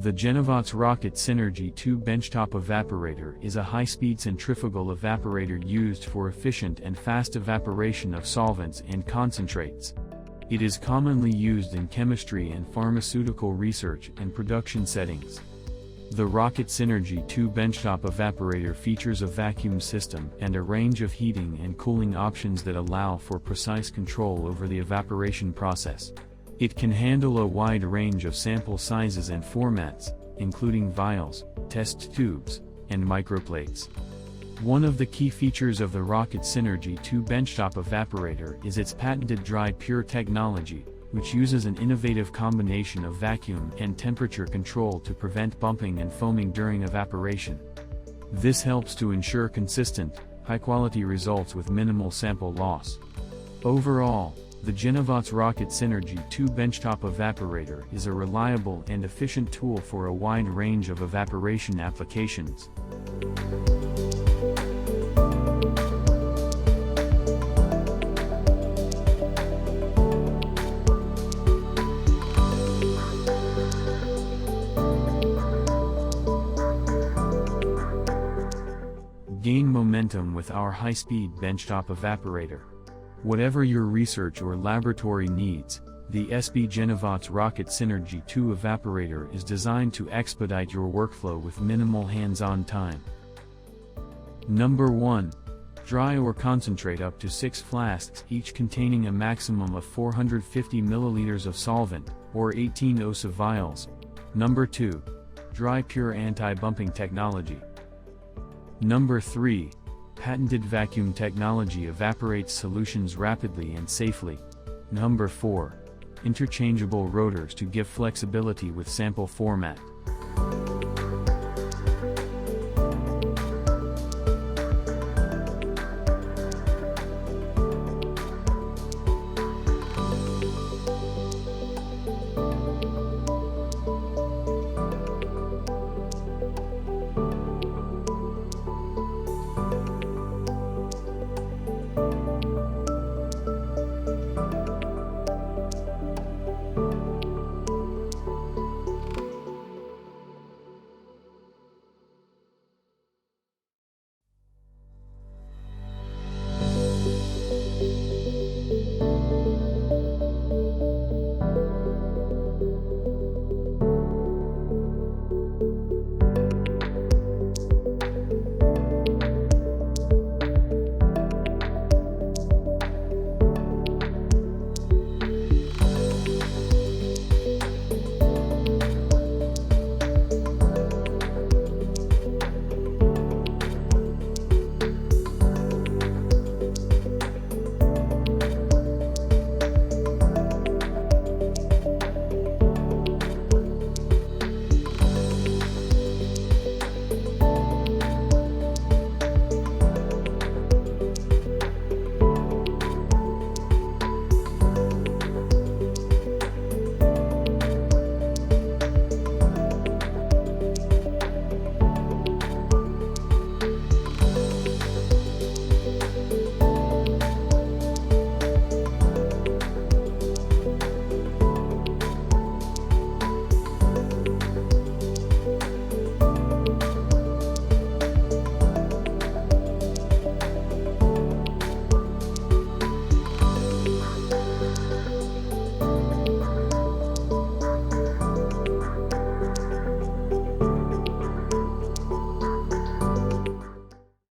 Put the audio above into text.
The Genevac Rocket Synergy 2 benchtop evaporator is a high-speed centrifugal evaporator used for efficient and fast evaporation of solvents and concentrates. It is commonly used in chemistry and pharmaceutical research and production settings. The Rocket Synergy 2 benchtop evaporator features a vacuum system and a range of heating and cooling options that allow for precise control over the evaporation process. It can handle a wide range of sample sizes and formats, including vials, test tubes, and microplates. One of the key features of the Rocket Synergy 2 benchtop evaporator is its patented dry pure technology, which uses an innovative combination of vacuum and temperature control to prevent bumping and foaming during evaporation. This helps to ensure consistent, high-quality results with minimal sample loss. Overall, the Genevac Rocket Synergy 2 benchtop evaporator is a reliable and efficient tool for a wide range of evaporation applications. Gain momentum with our high-speed benchtop evaporator. Whatever your research or laboratory needs, the SP Genevac Rocket Synergy 2 evaporator is designed to expedite your workflow with minimal hands-on time. Number 1. Dry or concentrate up to 6 flasks each containing a maximum of 450 milliliters of solvent, or 18 oz vials. Number 2. Dry pure anti-bumping technology. Number 3. Patented vacuum technology evaporates solutions rapidly and safely. Number 4. Interchangeable rotors to give flexibility with sample format.